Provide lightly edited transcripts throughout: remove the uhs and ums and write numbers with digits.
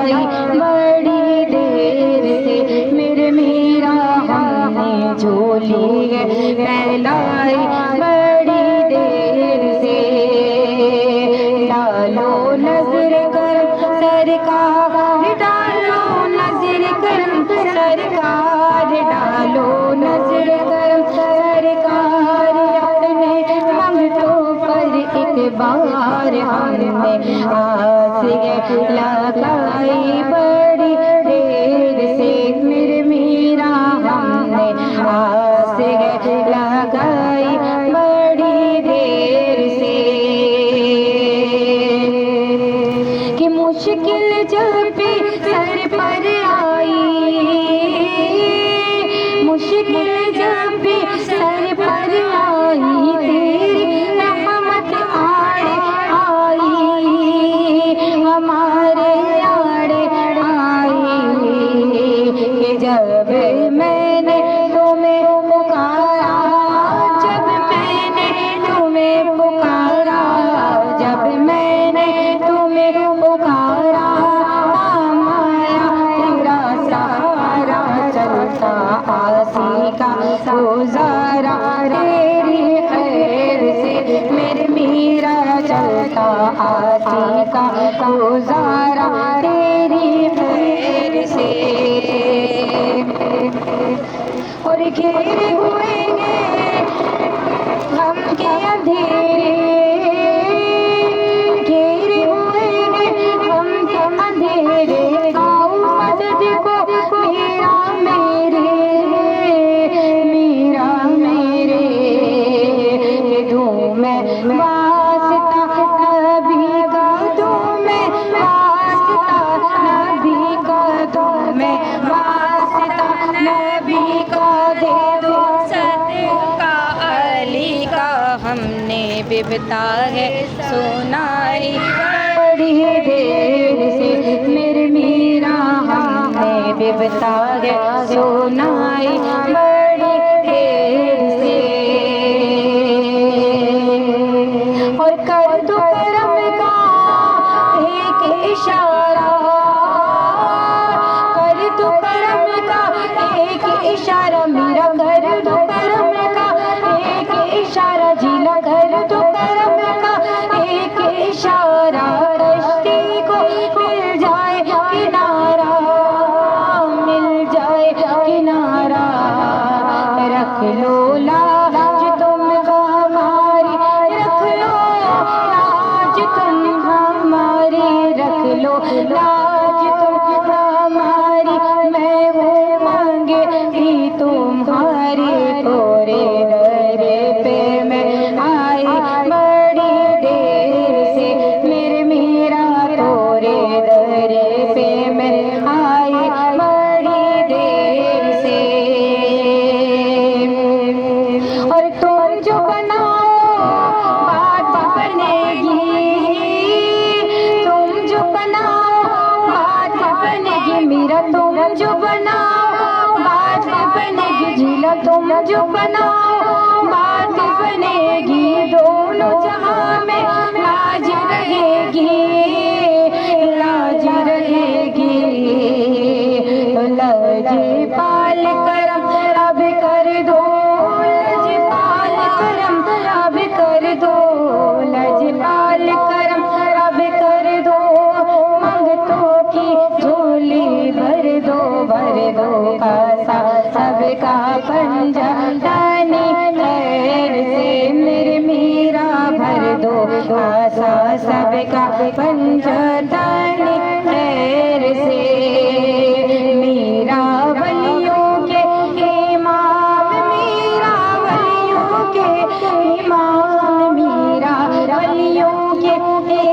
फैलाई बड़ी देर से, मेरे मीरा हमने झोली है फैलाई बड़ी देर से। डालो नजर करम सरकार, डालो नजर करम सरकार, डालो नजर करम सरकार, अपने मंगतों पर एक बार हमने आस लगाई बड़ी देर से, मेरे मीरा हमने आस लगाई बड़ी देर से। कि मुश्किल जब भी सर पर आई, मुश्किल जब भी सर पर आई, तेरी रहमत आड़े आई, हमारे आड़े आई। कि जब मैंने तुम्हें पुकारा, जब मैंने तुम्हें पुकारा, जब मैंने तुम्हें पुकारा, माया तेरा सहारा चलता आसी का गुजारा, तेरी खैर से मेरे मीरा चलता आसी का गुजारा, तेरी खैर से। और घेरे हुए गम के अंधेरे, घेरे हुए गम के अंधेरे, आओ मदद को मेरा मेरे, मेरा मेरे। दूं मैं वास्ता नबी का, दूं मैं वास्ता नबी का, दूं मैं वास्ता नबी का, दे दो सदका अली का, हमने बिबता है सुनाई बड़ी देर से, मेरे मीरा हमने बिबता है सुनाई बड़ी देर से। और कर दो करम का एक इशारा, कर दो करम का एक इशारा, मेरा कर दो करम का एक इशारा, जिला कर दो करम का एक इशारा, कश्ती को मिल जाए किनारा, मिल जाए किनारा। रख लो लाज तुम हमारी, रख लो लाज तुम हमारी, रख लो लाज तुम हमारी, मैं हूँ मांगेगी तुम्हारी, तोरे दरे पे मैं आई बड़ी देर से, मेरे मीरा तोरे दरे पे मैं आई बड़ी देर से। और तुम जो बनाओ बात बनेगी, तुम जो बनाओ बात बनेगी, मीरा तुम जो बनाओ बात बनेगी, झीला तुम जो बनाओ बात बनेगी, दोनों जहां में लाज रहेगी, लाज रहेगी। लज पाल करम अब कर दो, लज पाल करम अब कर दो, लज पाल करम अब कर दो, मंगतों की झोली भर दो, भर दो कासा सबका पंजा दानी खैर से, मेरे मीरा भर दो कासा सबका पंजा दानी खैर से। मीरा वलियों के इमाम, मीरा वलियों के इमाम, मीरा वलियों के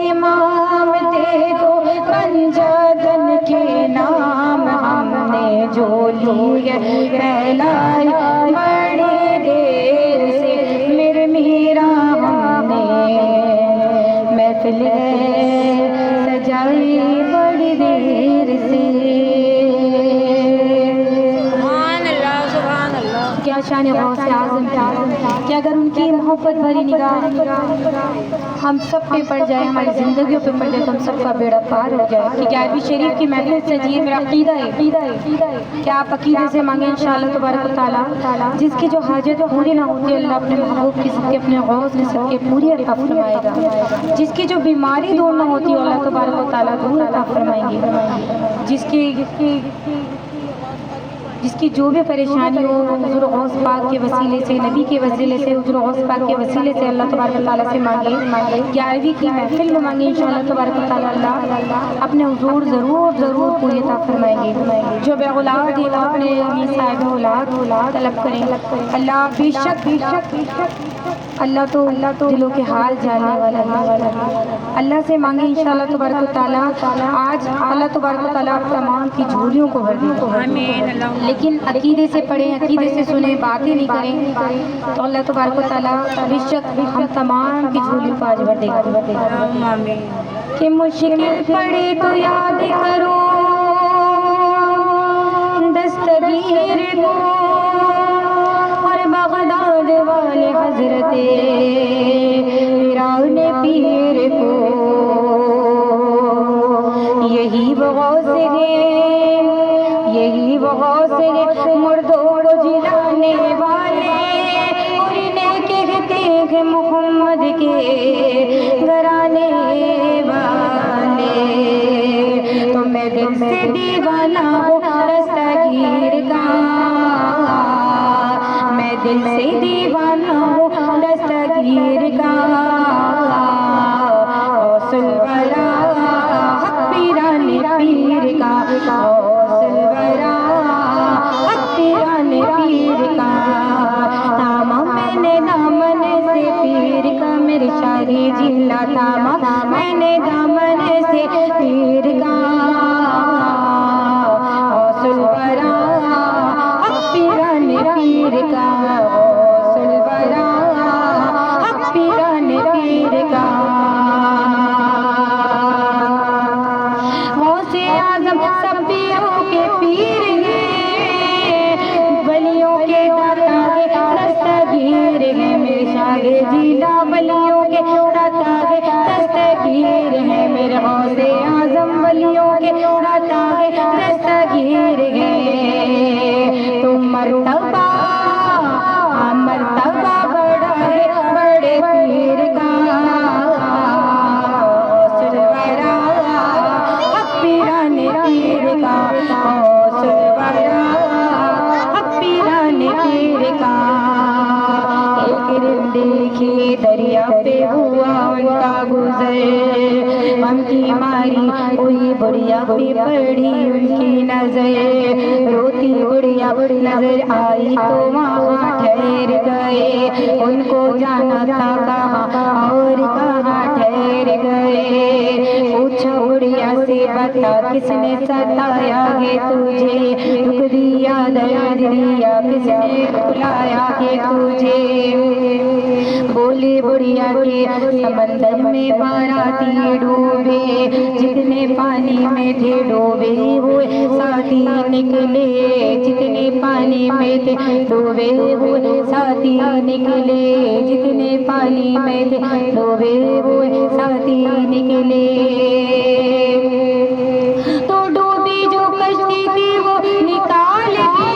इमाम, दे दो पंजागन के नाम, हमने झोली है फैलाई बड़ी देर से, मेरे मीरा हमने महफिल सजाई बड़ी देर से। सुभान अल्लाह, सुभान अल्लाह। क्या शान गौस आज़म कि अगर उनकी मोहब्बत भरी निगाह हम सब पे पड़ जाए, हमारी ज़िंदगियों पे पड़ जाए तो हम सबका बेड़ा पार हो जाए। कि 11वीं शरीफ की महफिल से जी मेरा अक़ीदा है कि आप अक़ीदे से मांगे इंशाअल्लाह तबारक व तआला जिसकी जो हाजत पूरी ना होती अल्लाह अपने महबूब की सबके अपने गौस ने सबके पूरी अता फरमाएगा। जिसकी जो बीमारी दूर ना होती अल्लाह तबारक व तआला दूर अता फरमाएंगे। जिसकी जो भी परेशानी हो हुज़ूर गौस पाक के वसीले से, नबी के वसीले से, हुज़ूर गौस पाक के वसीले से अल्लाह तबारक व तआला से मांगे। 11वीं की महफिल में मांगे इंशाअल्लाह तबारक व तआला अल्लाह अपने हुज़ूर ज़रूर पूरी अता फरमाएंगे। जो बेऔलाद है अपने साहिब औलाद तलब करें। अल्लाह बेशक अल्लाह तो दिलों के हाल जानने वाला है। अल्लाह से मांगे इंशाअल्लाह तबारक व तआला आज अल्लाह तबारक व तआला तमाम की झोलियों को भर दे। लेकिन अक़ीदे से पढ़ें, अक़ीदे से सुने, बातें नहीं करें तो अल्लाह तबारक व तआला बेशक हम तमाम की झोलियों को आज भर देगा। कि मुश्किल पड़े तो याद करो दस्तगीर को और बगदाद वाले हजरते फिरौन पीर को। यही वो गौस है मुर्दों को जिलाने वाले और इन्हें कहते हैं मोहम्मद के घराने वाले। तो मैं दिल से दीवाना हूँ दस्तगीर का, मैं दिल से दीवाना हूँ दस्तगीर का। सुलवरा हक पीराने पीर का, सुलवरा हक पीराने पीर का। थामा मैंने दामन से पीर का, मेरे शादी जिला थामा मैंने दामन से पीर का। सुलवरा हक पीराने पीर का, सुलवरा हक पीराने पीर का। गौसे आज़म सब पीरों के पीर हैं, वलियों के दाता है दस्तगीर है। मेरे शागे जिला वलियों के दाता है दस्तगीर है। मेरे गौसे आज़म वलियों के दाता है दस्तगीर है। तुम मर्तबा बड़ा है बड़े पीर का। सुलवरा हक पीराने पीर का, सुलवरा हक पीराने पीर का। एक दिन देखी दरिया पे हुआ उनका गुजर, गम की मारी हुई बुढ़िया पे पड़ी उनकी नजर। रोती बुढ़िया नजर आई तो वहाँ ठहर गए, उनको जाना था कहाँ और कहाँ ठहर गए। पूछा बुढ़िया से बता किसने सताया है तुझे, दुख दिया दर्द दिया किसने बुलाया है तुझे। बोली बुढ़िया के समंदर में बाराती डूबे, जितने पानी में थे डूबे हुए साथी निकले, जितने पानी में थे डूबे हुए साथी निकले, जितने पानी में थे डूबे हुए साथी निकले। तो डूबी जो कश्ती थी वो निकाल दी,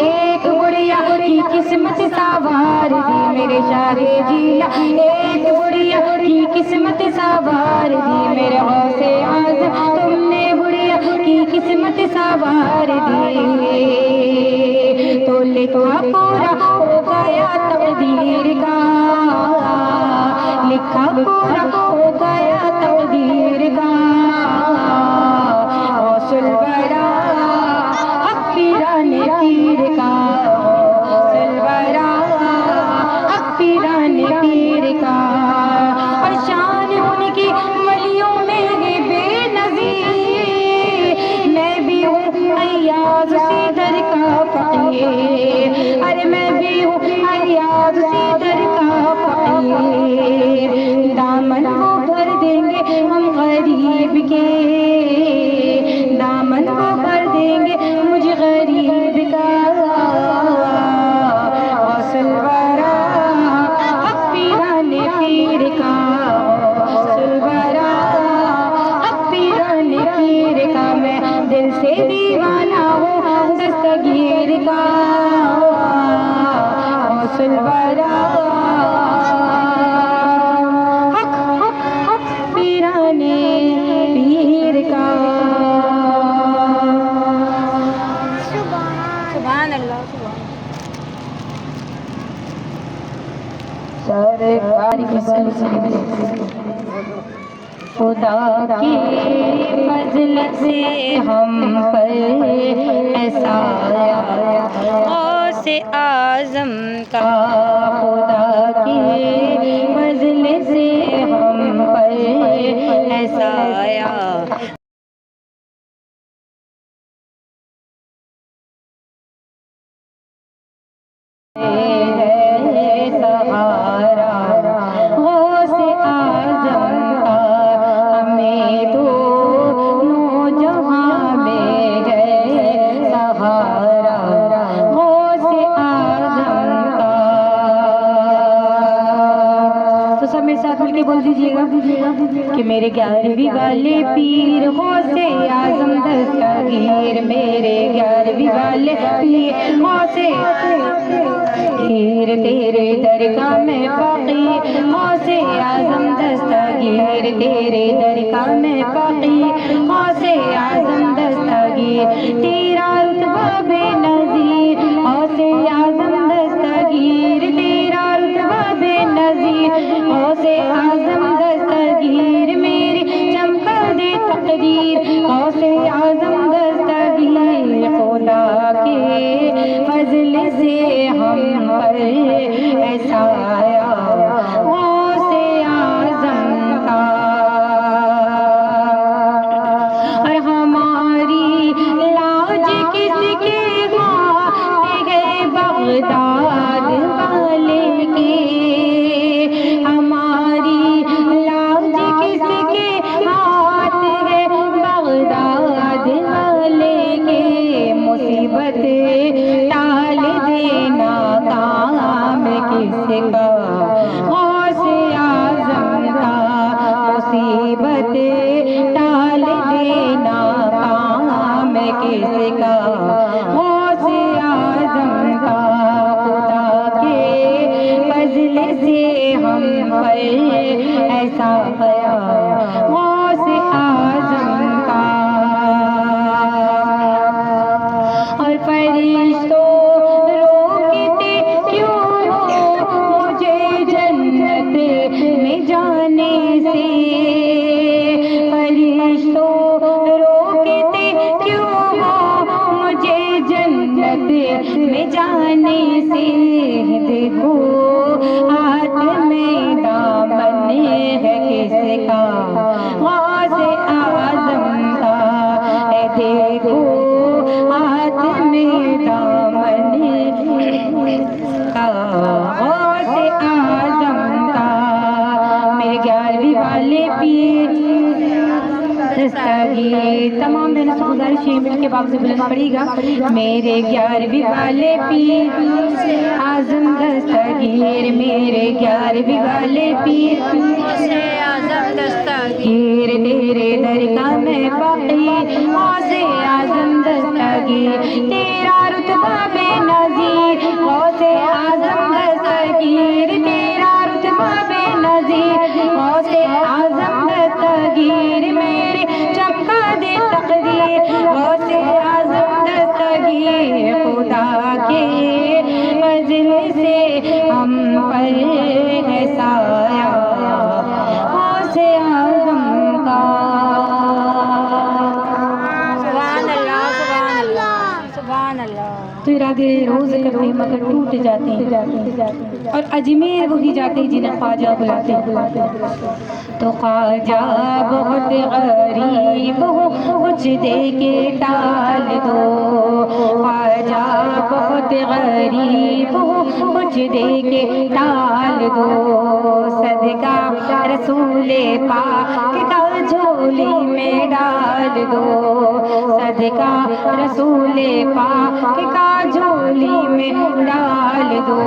एक बुढ़िया की किस्मत सवार दी। मेरे शागे जिला एक बुढ़िया की किस्मत सवार दी। मेरे गौसे आज़म तुमने बुढ़िया की किस्मत सवार दी। तो लिखा पूरा हो गया तकदीर का, लिखा पूरा हो गया तकदीर का। सुलवरा हक पीराने पीर का, सुलवरा हक पीराने पीर का। और शान उनकी वलियों में है बेनज़ीर, मैं भी हूँ अय्याज़ सीदर का फ़कीर, अरे मैं भी हूँ अय्याज़ सीदर का फ़कीर। दामन वो भर देंगे हम गरीब के, दामन वो भर देंगे मुझे गरीब का। पीर का मैं दिल से दीवाना हूँ दस्तगीर का गौसुल वरा पीराने पीर का। सुभान अल्लाह। सरकार की खुदा की फजल से हम पर ऐसा आया गौसे आज़म का। खुदा की फजल से हम पर ऐसा आया सहारा गौसे आज़म का। हमें दोनों जहां में है सहारा गौसे आज़म का। तो सब मेरे साथ मिलके बोल दीजिएगा कि मेरे 11वीं वाले पीर गौसे आज़म दस्तगीर। मेरे 11वीं वाले पीर गौसे हीर तेरे दर का मैं फकीर गौसे आज़म दस्तगीर। तेरे दर का मैं फकीर गौसे आज़म दस्तगीर। तेरा रुतबा बेनज़ीर गौसे आज़म दस्तगीर। तेरा रुतबा बेनज़ीर गौसे आज़म दस्तगीर। मेरी चमका दे तकदीर गौसे आज़म दस्तगीर। खुदा के फजल से हम पर ऐसा आया गौसे आज़म का। और हमारी लाज किसके हाथ है बगदाद वाले के। हमारी लाज किसके हाथ है बगदाद वाले के। मुसीबत टाल देना काम किसका गौसे आज़म का। मुसीबत टाल देना काम किसका गौसे आज़म का। खुदा के फजल से हम पर ऐसा आया गौसे आज़म का। और फरिश्तों रोकते क्यों मुझे जन्नत में जाने से। फरिश्तों रोकते क्यों मुझे जन्नत में जाने से। देखो हाथ में दामन है किसका गौसे आज़म का। देखो हाथ में दामन का गौसे आज़म का। मेरे 11वीं वाले पीर दस्तगीर। तमाम बहनों से गुजारिश है मिल के बाप से बुलंद पड़ेगा। मेरे 11वीं वाले पीर आज़म दस्तगीर। मेरे 11वीं वाले पीर आज़म दस्तगीर। तेरे दर का मैं फकीर गौसे आज़म दस्तगीर। तेरा रुतबा बेनज़ीर गौसे आज़म दस्तगीर। तेरा रुतबा बेनज़ीर गौसे आज़म दस्तगीर। मेरे चमका दे तकदीर गौसे आज़म दस्तगीर। खुदा के फजल से हम पर ऐसा आया गौसे आज़म का। सुभान अल्लाह सुभान अल्लाह सुभान अल्लाह। तो इरादे रोज करते मगर टूट जाते हैं और अजमेर वही जाते जिन्हें ख्वाजा बुलाते। तो ख्वाजा बहुत गरीब हो कुछ दे के टाल दो। ख्वाजा बहुत गरीब हो कुछ दे के टाल दो। सदका रसूले पाक का झोली में डाल दो। सदका रसूले पाक का झोली में डाल दो।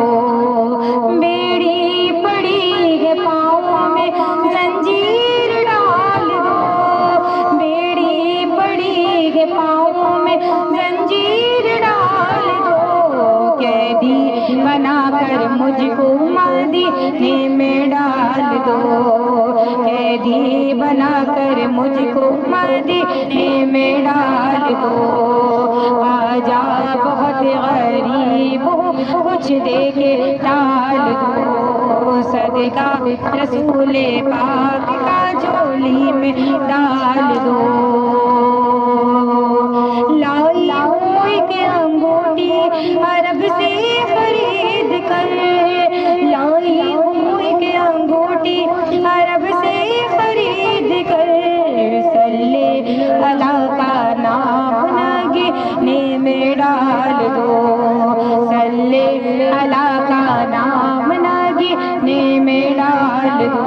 बेड़ी पड़ी है पाँव में जंजीर डाल दो। बेड़ी मुझको मदीने में डाल दो, कैदी बनाकर मुझको मदीने में डाल दो। आजा बहुत गरीब हूँ, कुछ दे के डाल दो, सदका रसूले पाक का झोली में डाल दो। लाई हूँ एक अंगूठी अरब से खरीद कर, लाई हूँ एक अंगूठी अरब से खरीद कर, सल्ले अला का नाम नगीने में डाल दो, सल्ले अला का नाम नगीने में डाल दो।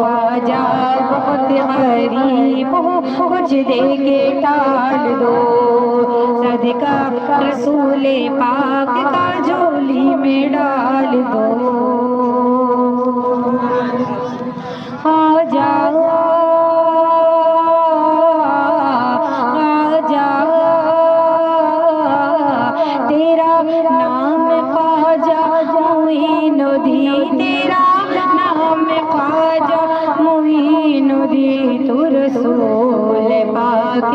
आजा बहुत गरीब हूँ, कुछ दे के टाल दो, सदका रसूले पाक का झोली में डाल दो। आजा आजा तेरा नाम ख्वाजा मोइनुद्दीन, तेरा नाम ख्वाजा मोइनुद्दीन, तू रसूल पाक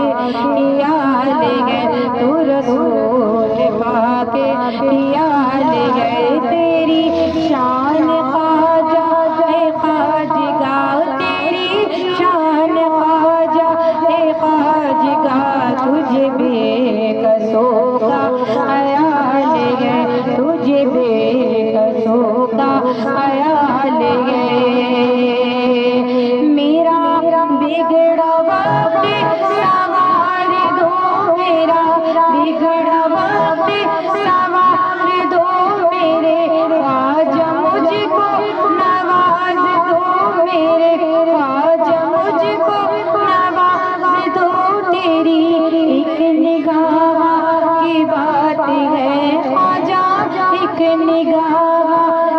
याल गए, तू रसूल पाक याल गए, तेरी शान ख्वाजा है ख्वाजगा, तेरी शान ख्वाजा है ख्वाजगा, तुझे बेकसों का ख्याल है, तुझे बेकसों का ख्याल है। मेरा बिगड़ा वक्त सवार दो, मेरा बिगड़ा वक्त सवार दो, मेरे ख्वाजा मुझको नवाज दो, मेरे ख्वाजा मुझको नवाज दो, तेरी एक निगाह की बात है ख्वाजा, एक निगाह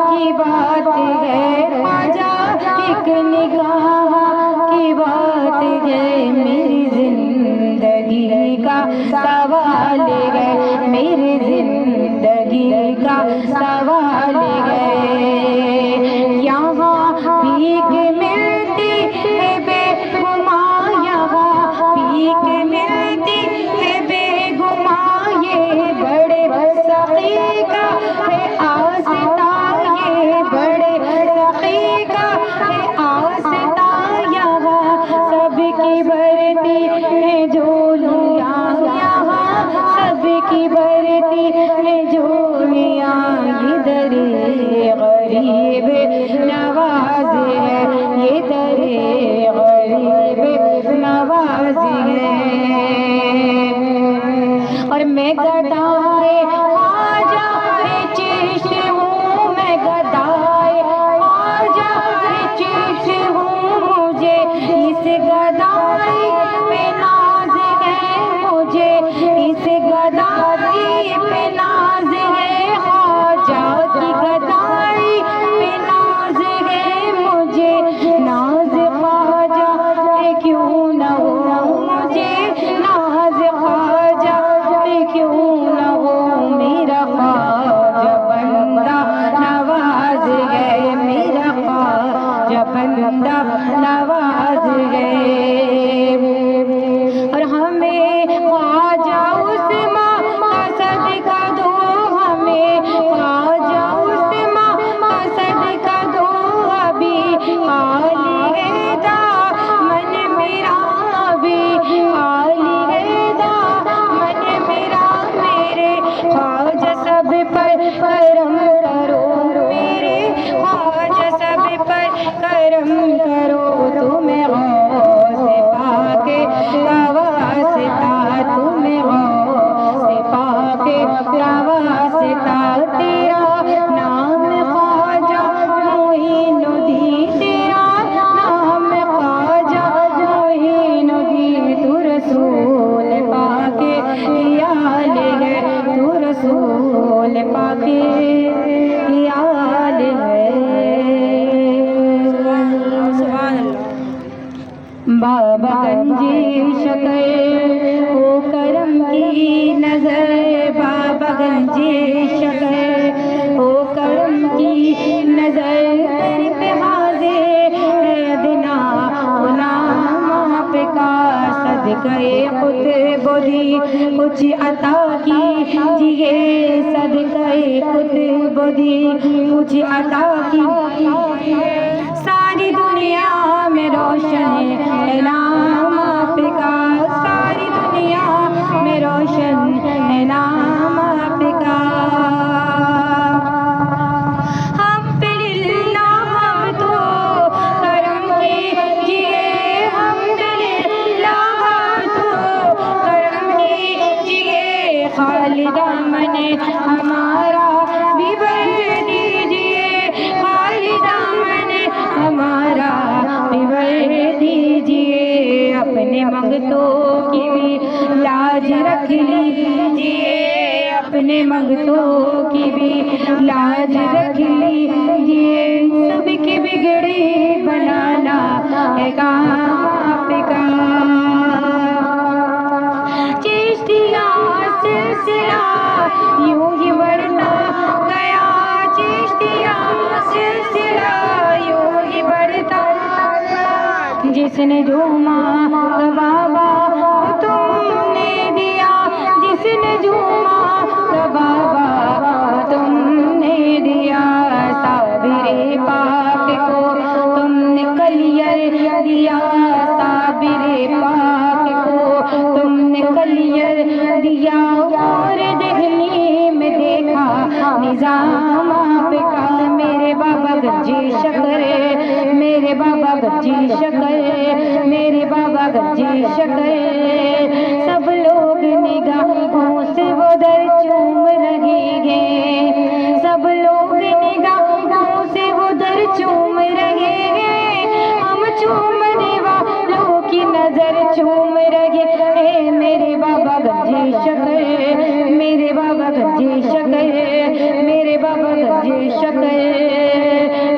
की बात है ख्वाजा, एक निगाह की बात है, मेरी जिंदगी का सवाल है, मेरी जिंदगी का सवाल है। यहाँ भीख मिलती है बेगुमा, यहाँ भीख मिलती है बेगुमा, ये बड़े सखी का है आस्था, ये बड़े सखी का है आस्था, यहाँ सबकी भरती है झोलियाँ, यहाँ सबकी भरती है झोलियाँ, ये दरे गरीब नवाज है, ये दरे गरीब नवाज है। और मैं गदाए ख्वाजा चिश्त हूँ, मैं गदाए ख्वाजा चिश्त हूँ, मुझे इस गदाई पे नाज है, मुझे इस गदाई पे नाज है, ख्वाजा की गदाई पे नाज है, मुझे नाज ख्वाजा पे क्यों न हो, मुझे नाज ख्वाजा पे क्यों न हो। सदक़े कुतुबुद्दी कुछ अता कीजिए, सदक़े कुतुबुद्दी कुछ अता कीजिए। सारी दुनिया में रोशन है नाम आपका, सारी दुनिया में रोशन है नाम आपका। हम पे लिल्लाह हम तो करम कीजिए, हम पे लिल्लाह हम तो करम कीजिए। खालिदा मन हमारा भी भर दीजिए, खालिदा मन हमारा भी भर दीजिए। अपने मंगतों की भी लाज रख लीजिए, अपने मंगतों की भी लाज रख लीजिए। सबकी बिगड़ी बनाना है काम आपका। चिश्तिया सिलसिला यूं ही बढ़ता गया, चिश्तिया सिलसिला यूं ही बढ़ता गया। जिसने जो मांगा बाबा तुमने दिया, जिसने जो मांगा बाबा तुमने दिया। साबिरे पाक को तुमने कलियर दिया, साबिरे पाक को तुमने कलियर दिया। और दिल्ली में देखा निजाम आपका। मेरे बाबा गंजी शकर, मेरे बाबा गंजी शकर, मेरे बाबा गंजी शकर। सब लोग निगाहों से उधर चूम रहे हैं, सब लोग निगाहों से उधर चूम रहे हैं। हम चूमने वालों की नजर चूम रहे हैं। मेरे बाबा गंजी शकर, मेरे बाबा गंजी शकर, मेरे बाबा गंजी शकर,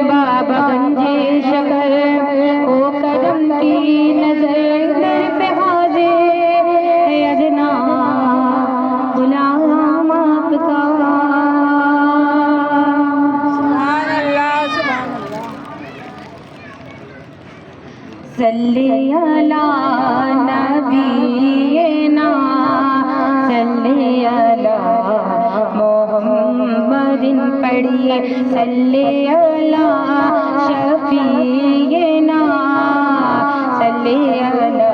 बाबा गंजी शकर। ओ कदम की नजर दर पे हाजिर है अदना गुलाम आपका। सुभान अल्लाह, सुभान अल्लाह। सल्ली अला नबीना, सल्ली अला मोहम्मदिन पढ़िए। सल्ली अला शफीना, सल्ली अला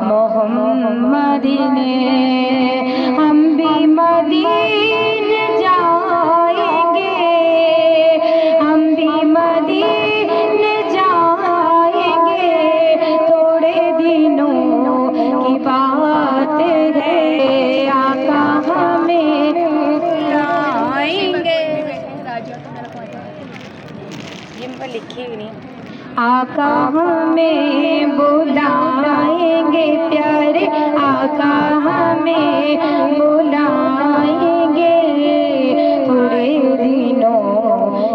मोहम्मदिन। हम भी मदीने जाएंगे, हम भी मदीने जाएंगे। थोड़े दिनों की बात है, आका हमें लाएंगे। जिन पर लिखे नहीं, आका हमें बुलाएंगे प्यारे, आका हमें बुलाएंगे। थोड़े दिनों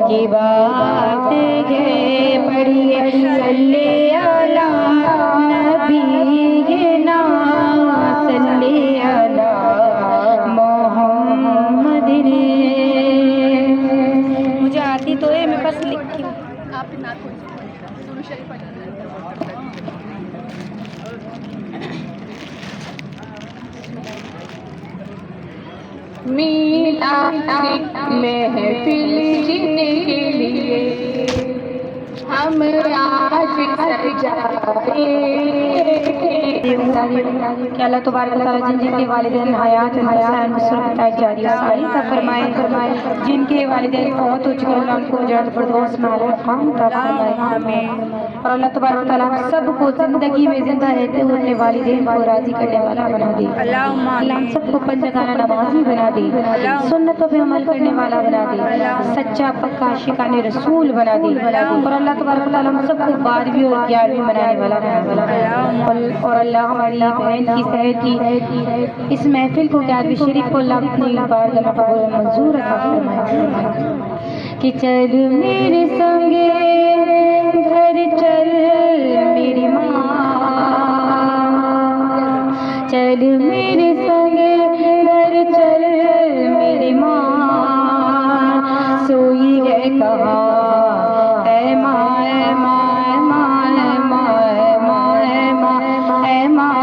की बात है, पढ़िए सल्ले अला नबीना, सल्ले अला मोहम्मदिन। मुझे आती तो है, मैं बस लिखती हूँ। मीलाद महफिल जिनके लिए हम आज सजाए। कि अल्लाह तबारक व तआला जिनके वालिदैन हयात फरमाए, जिनके वालिदैन फौत हो चुके हैं उनको जन्नत फिरदौस में आला मकाम अता फरमाए। और अल्लाह तबारक व तआला सबको जिंदगी में जिंदा रहते हुए अपने वालिदैन को राजी करने वाला बना दे। अल्लाह हम सबको पंजगाना नमाजी बना दे, सुन्नतों पे अमल करने वाला बना दे, सच्चा पक्का आशिकाने रसूल बना दे। और अल्लाह तबारक व तआला हम सबको 12वीं और 11वीं मनाने वाला बना। और अल्लाह हमारी बहन की सहर की इस महफिल को 11वीं शरीफ को अल्लाह अपनी बारगाह में कबूल मंजूर अता फरमाए। कि चल मेरे संगे घर चल मेरी माँ, चल मेरे संगे घर चल मेरी माँ। सोई है कहाँ ऐ माँ, ऐ माँ, ऐ माँ, ऐ माँ, ऐ माँ, ऐ माँ।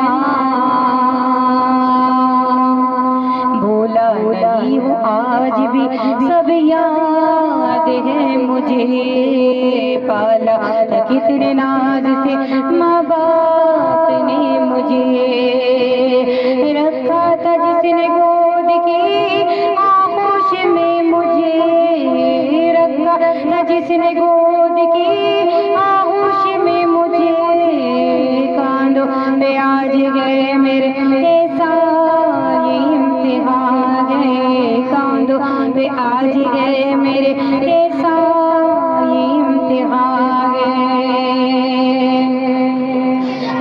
आज है मेरे कैसा ये इम्तिहान है।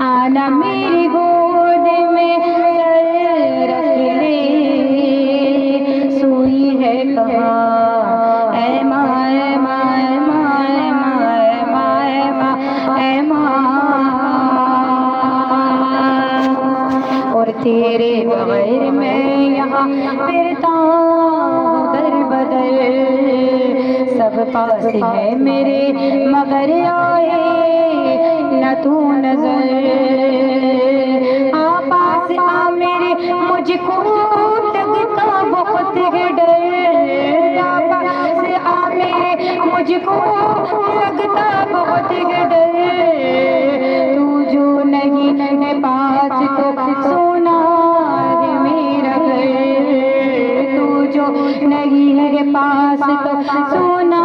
आना मेरी गोद में सर रख ले, सोई है कहाँ ऐ माँ ऐ माँ ऐ माँ ऐ माँ ऐ माँ ऐ माँ ऐ माँ। और तेरे बगैर मैं यहाँ फिरता हूँ दर बदर, सब पास है मेरे मगर आए न तू नजर। आ पास आ मेरे मुझको लगता बहुत है डर, आ पास आ मेरे मुझको लगता बहुत है डर। तू जो नहीं है पास तो सोना है मेरा घर, तू जो नहीं है पास तो सोना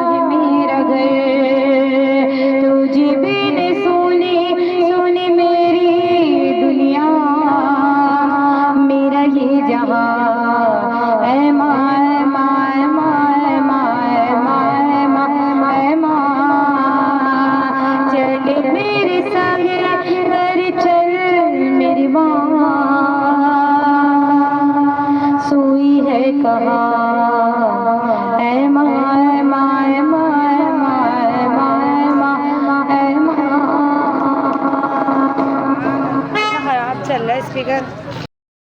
है मेरा घर। तुझे बिन सुनी सुनी मेरी दुनिया, मेरा ये जहां ऐ माँ ऐ माँ ऐ माँ ऐ माँ ऐ माँ ऐ माँ ऐ माँ। चले मेरे संग घर चल मेरी माँ, सोई है कहाँ